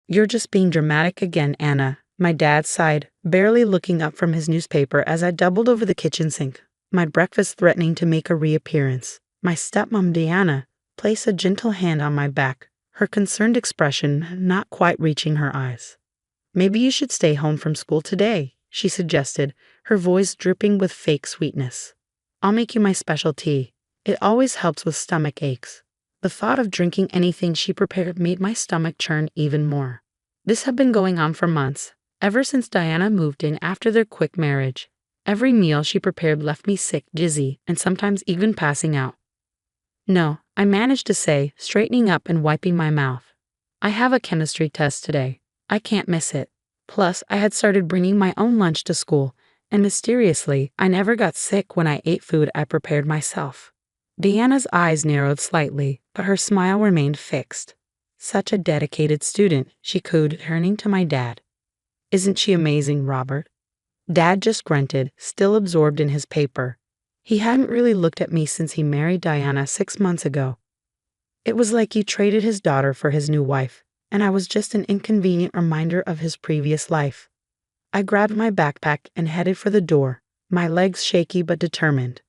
You're just being dramatic again, Anna, my dad sighed, barely looking up from his newspaper as I doubled over the kitchen sink, my breakfast threatening to make a reappearance. My stepmom, Diana, placed a gentle hand on my back, her concerned expression not quite reaching her eyes. Maybe you should stay home from school today, she suggested, her voice dripping with fake sweetness. I'll make you my special tea. It always helps with stomach aches. The thought of drinking anything she prepared made my stomach churn even more. This had been going on for months, ever since Diana moved in after their quick marriage. Every meal she prepared left me sick, dizzy, and sometimes even passing out. No, I managed to say, straightening up and wiping my mouth. I have a chemistry test today. I can't miss it. Plus, I had started bringing my own lunch to school, and mysteriously, I never got sick when I ate food I prepared myself. Diana's eyes narrowed slightly, but her smile remained fixed. Such a dedicated student, she cooed, turning to my dad. Isn't she amazing, Robert? Dad just grunted, still absorbed in his paper. He hadn't really looked at me since he married Diana 6 months ago. It was like he traded his daughter for his new wife, and I was just an inconvenient reminder of his previous life. I grabbed my backpack and headed for the door, my legs shaky but determined.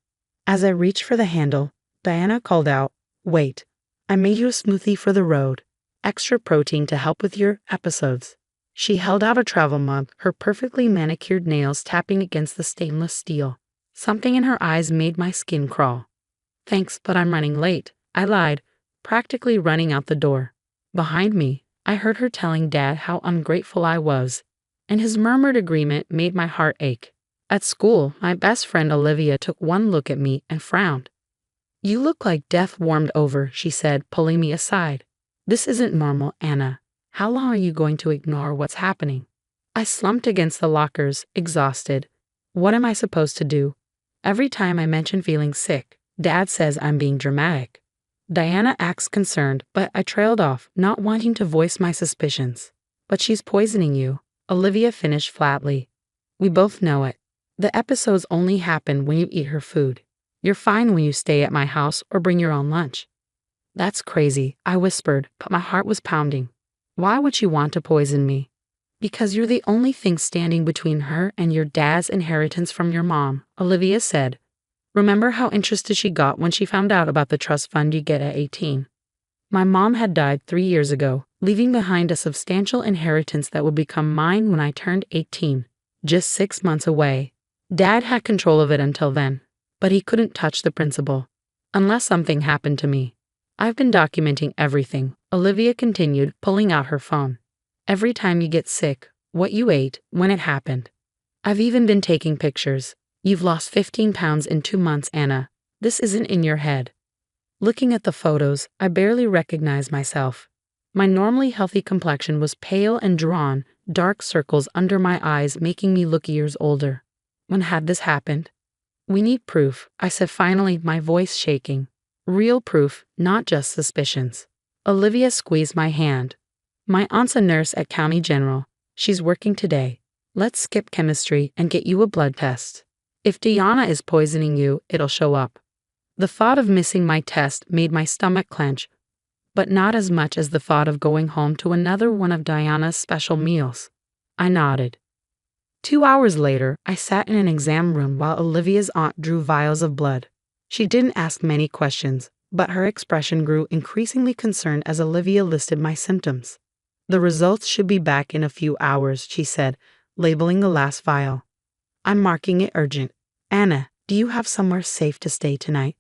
As I reached for the handle, Diana called out, "Wait, I made you a smoothie for the road. Extra protein to help with your episodes." She held out a travel mug, her perfectly manicured nails tapping against the stainless steel. Something in her eyes made my skin crawl. "Thanks, but I'm running late," I lied, practically running out the door. Behind me, I heard her telling Dad how ungrateful I was, and his murmured agreement made my heart ache. At school, my best friend Olivia took one look at me and frowned. "You look like death warmed over," she said, pulling me aside. "This isn't normal, Anna. How long are you going to ignore what's happening?" I slumped against the lockers, exhausted. What am I supposed to do? Every time I mention feeling sick, Dad says I'm being dramatic. Diana acts concerned, but I trailed off, not wanting to voice my suspicions. "But she's poisoning you," Olivia finished flatly. "We both know it. The episodes only happen when you eat her food. You're fine when you stay at my house or bring your own lunch." "That's crazy," I whispered, but my heart was pounding. "Why would she want to poison me?" "Because you're the only thing standing between her and your dad's inheritance from your mom," Olivia said. "Remember how interested she got when she found out about the trust fund you get at 18? My mom had died 3 years ago, leaving behind a substantial inheritance that would become mine when I turned 18, just 6 months away. Dad had control of it until then, but he couldn't touch the principal, unless something happened to me. I've been documenting everything," Olivia continued, pulling out her phone. "Every time you get sick, what you ate, when it happened. I've even been taking pictures. You've lost 15 pounds in 2 months, Anna. This isn't in your head." Looking at the photos, I barely recognized myself. My normally healthy complexion was pale and drawn, dark circles under my eyes making me look years older. When had this happened? "We need proof," I said finally, my voice shaking. "Real proof, not just suspicions." Olivia squeezed my hand. "My aunt's a nurse at County General. She's working today. Let's skip chemistry and get you a blood test. If Diana is poisoning you, it'll show up." The thought of missing my test made my stomach clench, but not as much as the thought of going home to another one of Diana's special meals. I nodded. 2 hours later, I sat in an exam room while Olivia's aunt drew vials of blood. She didn't ask many questions, but her expression grew increasingly concerned as Olivia listed my symptoms. "The results should be back in a few hours," she said, labeling the last vial. "I'm marking it urgent. Anna, do you have somewhere safe to stay tonight?"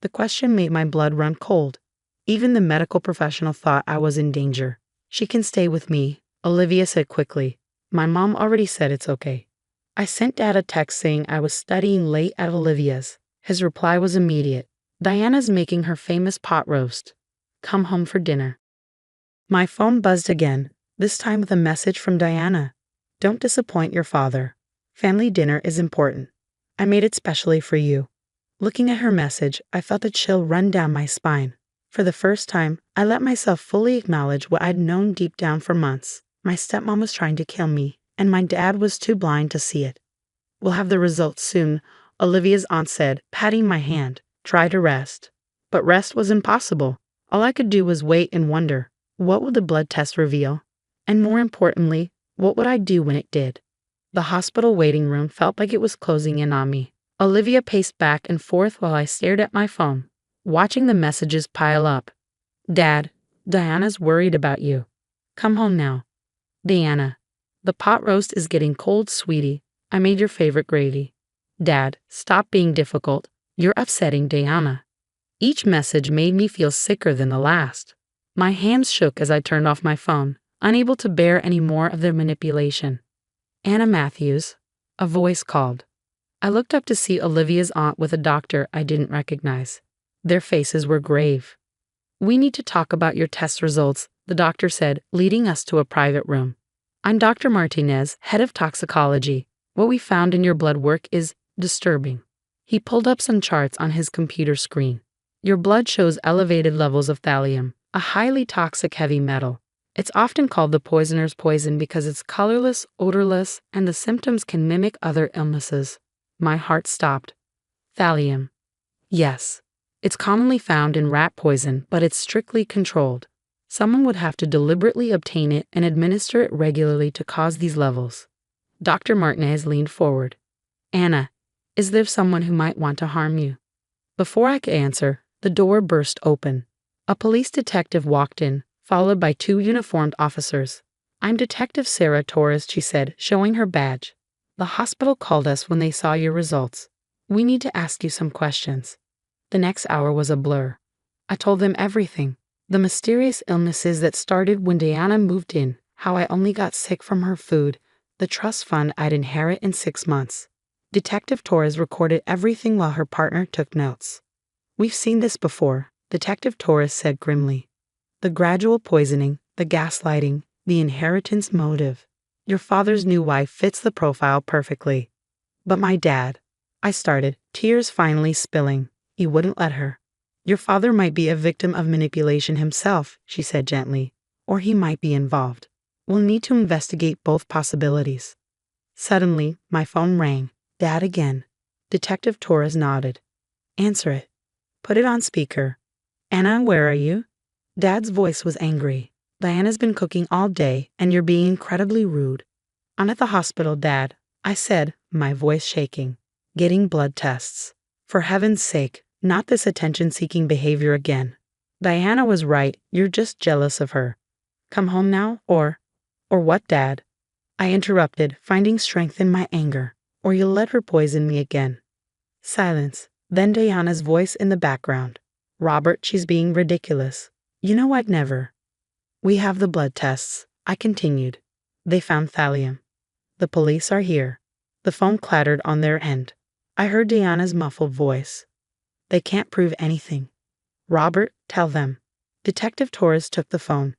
The question made my blood run cold. Even the medical professional thought I was in danger. "She can stay with me," Olivia said quickly. "My mom already said it's okay." I sent Dad a text saying I was studying late at Olivia's. His reply was immediate. "Diana's making her famous pot roast. Come home for dinner." My phone buzzed again, this time with a message from Diana. "Don't disappoint your father. Family dinner is important. I made it specially for you." Looking at her message, I felt a chill run down my spine. For the first time, I let myself fully acknowledge what I'd known deep down for months. My stepmom was trying to kill me, and my dad was too blind to see it. "We'll have the results soon," Olivia's aunt said, patting my hand. "Try to rest." But rest was impossible. All I could do was wait and wonder, what would the blood test reveal? And more importantly, what would I do when it did? The hospital waiting room felt like it was closing in on me. Olivia paced back and forth while I stared at my phone, watching the messages pile up. Dad, Diana's worried about you. Come home now. Diana, the pot roast is getting cold, sweetie. I made your favorite gravy. Dad, stop being difficult. You're upsetting Diana. Each message made me feel sicker than the last. My hands shook as I turned off my phone, unable to bear any more of their manipulation. Anna Matthews, a voice called. I looked up to see Olivia's aunt with a doctor I didn't recognize. Their faces were grave. We need to talk about your test results, the doctor said, leading us to a private room. I'm Dr. Martinez, head of toxicology. What we found in your blood work is disturbing. He pulled up some charts on his computer screen. Your blood shows elevated levels of thallium, a highly toxic heavy metal. It's often called the poisoner's poison because it's colorless, odorless, and the symptoms can mimic other illnesses. My heart stopped. Thallium. Yes. It's commonly found in rat poison, but it's strictly controlled. Someone would have to deliberately obtain it and administer it regularly to cause these levels. Dr. Martinez leaned forward. Anna, is there someone who might want to harm you? Before I could answer, the door burst open. A police detective walked in, followed by 2 uniformed officers. I'm Detective Sarah Torres, she said, showing her badge. The hospital called us when they saw your results. We need to ask you some questions. The next hour was a blur. I told them everything. The mysterious illnesses that started when Diana moved in, how I only got sick from her food, the trust fund I'd inherit in 6 months. Detective Torres recorded everything while her partner took notes. We've seen this before, Detective Torres said grimly. The gradual poisoning, the gaslighting, the inheritance motive. Your father's new wife fits the profile perfectly. But my dad, I started, tears finally spilling. He wouldn't let her. Your father might be a victim of manipulation himself, she said gently, or he might be involved. We'll need to investigate both possibilities. Suddenly, my phone rang. Dad again. Detective Torres nodded. Answer it. Put it on speaker. Anna, where are you? Dad's voice was angry. Diana's been cooking all day, and you're being incredibly rude. I'm at the hospital, Dad, I said, my voice shaking. Getting blood tests. For heaven's sake, not this attention-seeking behavior again. Diana was right, you're just jealous of her. Come home now, or what, Dad? I interrupted, finding strength in my anger. Or you'll let her poison me again. Silence. Then Diana's voice in the background. Robert, she's being ridiculous. You know I'd never. We have the blood tests, I continued. They found thallium. The police are here. The phone clattered on their end. I heard Diana's muffled voice. They can't prove anything. Robert, tell them. Detective Torres took the phone.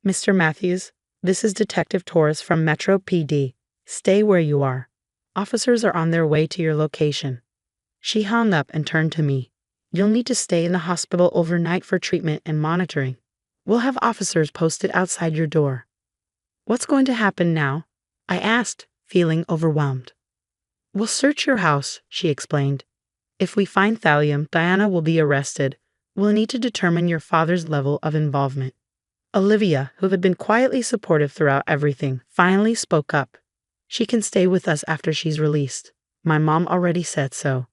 Mr. Matthews, this is Detective Torres from Metro PD. Stay where you are. Officers are on their way to your location. She hung up and turned to me. You'll need to stay in the hospital overnight for treatment and monitoring. We'll have officers posted outside your door. What's going to happen now? I asked, feeling overwhelmed. We'll search your house, she explained. If we find thallium, Diana will be arrested. We'll need to determine your father's level of involvement. Olivia, who had been quietly supportive throughout everything, finally spoke up. She can stay with us after she's released. My mom already said so.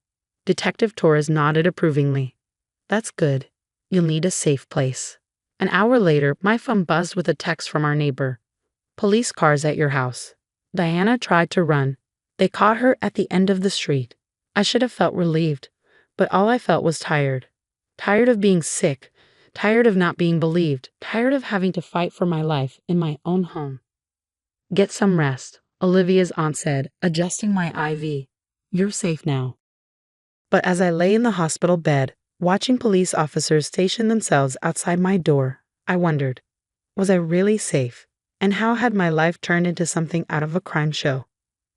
Detective Torres nodded approvingly. That's good. You'll need a safe place. An hour later, my phone buzzed with a text from our neighbor. Police cars at your house. Diana tried to run. They caught her at the end of the street. I should have felt relieved, but all I felt was tired. Tired of being sick, tired of not being believed, tired of having to fight for my life in my own home. Get some rest, Olivia's aunt said, adjusting my IV. You're safe now. But as I lay in the hospital bed, watching police officers station themselves outside my door, I wondered, was I really safe? And how had my life turned into something out of a crime show?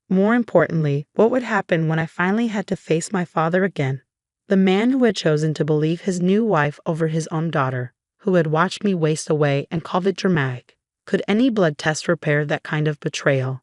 More importantly, what would happen when I finally had to face my father again? The man who had chosen to believe his new wife over his own daughter, who had watched me waste away and called it dramatic. Could any blood test repair that kind of betrayal?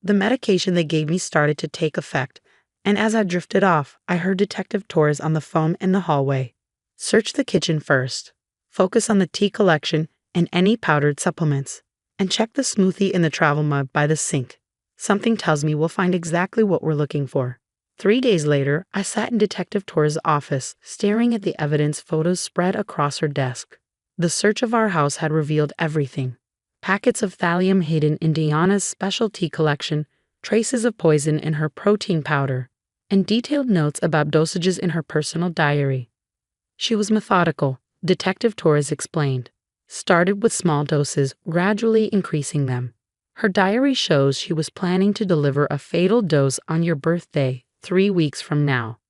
The medication they gave me started to take effect, and as I drifted off, I heard Detective Torres on the phone in the hallway. Search the kitchen first. Focus on the tea collection and any powdered supplements. and check the smoothie in the travel mug by the sink. Something tells me we'll find exactly what we're looking for. 3 days later, I sat in Detective Torres' office, staring at the evidence photos spread across her desk. The search of our house had revealed everything. Packets of thallium hidden in Diana's specialty collection, traces of poison in her protein powder, and detailed notes about dosages in her personal diary. She was methodical, Detective Torres explained. Started with small doses, gradually increasing them. Her diary shows she was planning to deliver a fatal dose on your birthday, 3 weeks from now.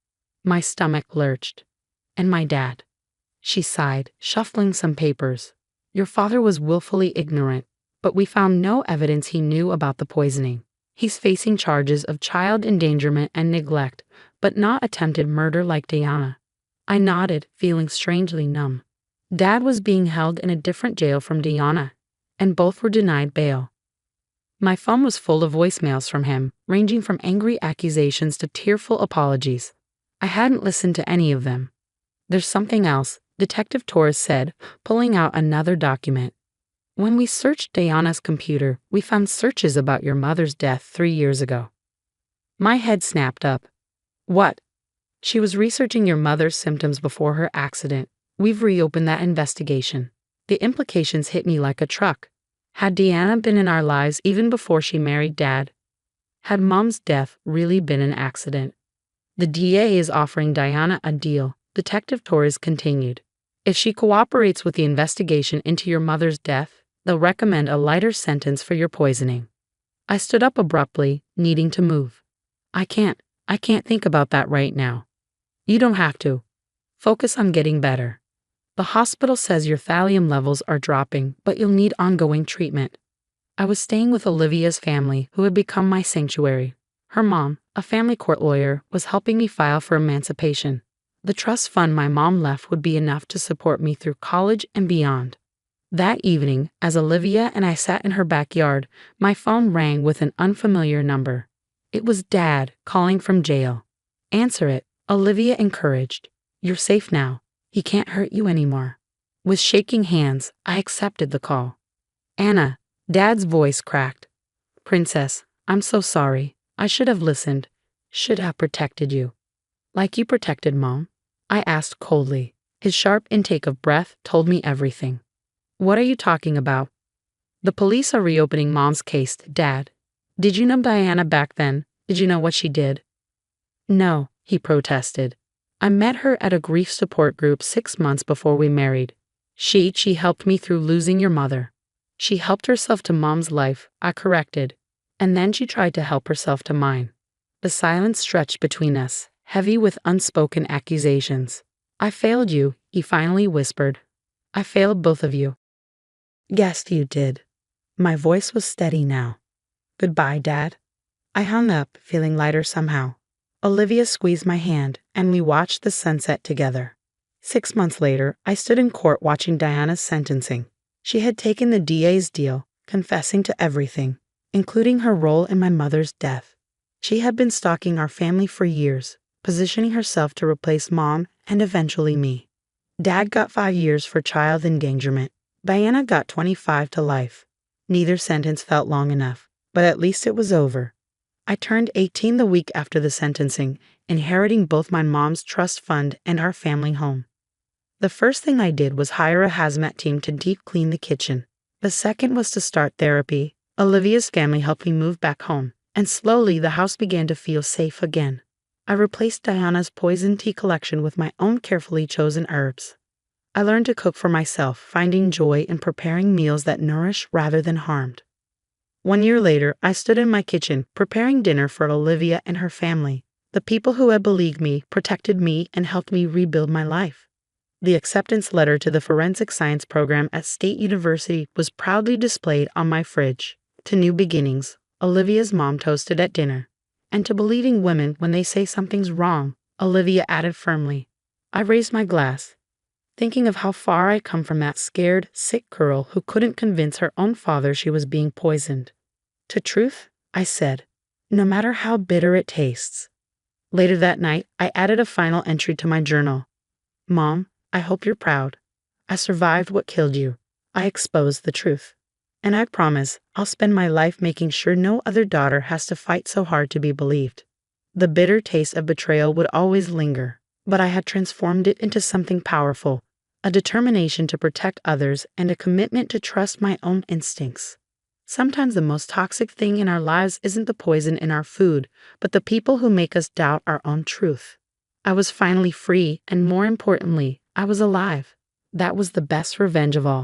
My stomach lurched. And my dad. She sighed, shuffling some papers. Your father was willfully ignorant, but we found no evidence he knew about the poisoning. He's facing charges of child endangerment and neglect, but not attempted murder like Diana. I nodded, feeling strangely numb. Dad was being held in a different jail from Diana, and both were denied bail. My phone was full of voicemails from him, ranging from angry accusations to tearful apologies. I hadn't listened to any of them. There's something else, Detective Torres said, pulling out another document. When we searched Diana's computer, we found searches about your mother's death 3 years ago. My head snapped up. What? She was researching your mother's symptoms before her accident. We've reopened that investigation. The implications hit me like a truck. Had Diana been in our lives even before she married Dad? Had Mom's death really been an accident? The DA is offering Diana a deal, Detective Torres continued. If she cooperates with the investigation into your mother's death, they'll recommend a lighter sentence for your poisoning. I stood up abruptly, needing to move. I can't think about that right now. You don't have to. Focus on getting better. The hospital says your thallium levels are dropping, but you'll need ongoing treatment. I was staying with Olivia's family, who had become my sanctuary. Her mom, a family court lawyer, was helping me file for emancipation. The trust fund my mom left would be enough to support me through college and beyond. That evening, as Olivia and I sat in her backyard, my phone rang with an unfamiliar number. It was Dad, calling from jail. Answer it, Olivia encouraged. You're safe now. He can't hurt you anymore. With shaking hands, I accepted the call. Anna, Dad's voice cracked. Princess, I'm so sorry. I should have listened. Should have protected you. Like you protected Mom? I asked coldly. His sharp intake of breath told me everything. What are you talking about? The police are reopening Mom's case, Dad. Did you know Diana back then? Did you know what she did? No, he protested. I met her at a grief support group 6 months before we married. She helped me through losing your mother. She helped herself to Mom's life, I corrected. And then she tried to help herself to mine. The silence stretched between us, heavy with unspoken accusations. I failed you, he finally whispered. I failed both of you. Yes, you did. My voice was steady now. Goodbye, Dad. I hung up, feeling lighter somehow. Olivia squeezed my hand, and we watched the sunset together. 6 months later, I stood in court watching Diana's sentencing. She had taken the DA's deal, confessing to everything, including her role in my mother's death. She had been stalking our family for years, positioning herself to replace Mom and eventually me. Dad got 5 years for child endangerment. Diana got 25 to life. Neither sentence felt long enough, but at least it was over. I turned 18 the week after the sentencing, inheriting both my mom's trust fund and our family home. The first thing I did was hire a hazmat team to deep clean the kitchen. The second was to start therapy. Olivia's family helped me move back home, and slowly the house began to feel safe again. I replaced Diana's poison tea collection with my own carefully chosen herbs. I learned to cook for myself, finding joy in preparing meals that nourish rather than harmed. 1 year later, I stood in my kitchen, preparing dinner for Olivia and her family. The people who had believed me, protected me, and helped me rebuild my life. The acceptance letter to the forensic science program at State University was proudly displayed on my fridge. To new beginnings, Olivia's mom toasted at dinner. And to believing women when they say something's wrong, Olivia added firmly. I raised my glass, thinking of how far I come from that scared, sick girl who couldn't convince her own father she was being poisoned. To truth, I said, no matter how bitter it tastes. Later that night, I added a final entry to my journal. Mom, I hope you're proud. I survived what killed you. I exposed the truth. And I promise I'll spend my life making sure no other daughter has to fight so hard to be believed. The bitter taste of betrayal would always linger, but I had transformed it into something powerful, a determination to protect others and a commitment to trust my own instincts. Sometimes the most toxic thing in our lives isn't the poison in our food, but the people who make us doubt our own truth. I was finally free, and more importantly, I was alive. That was the best revenge of all.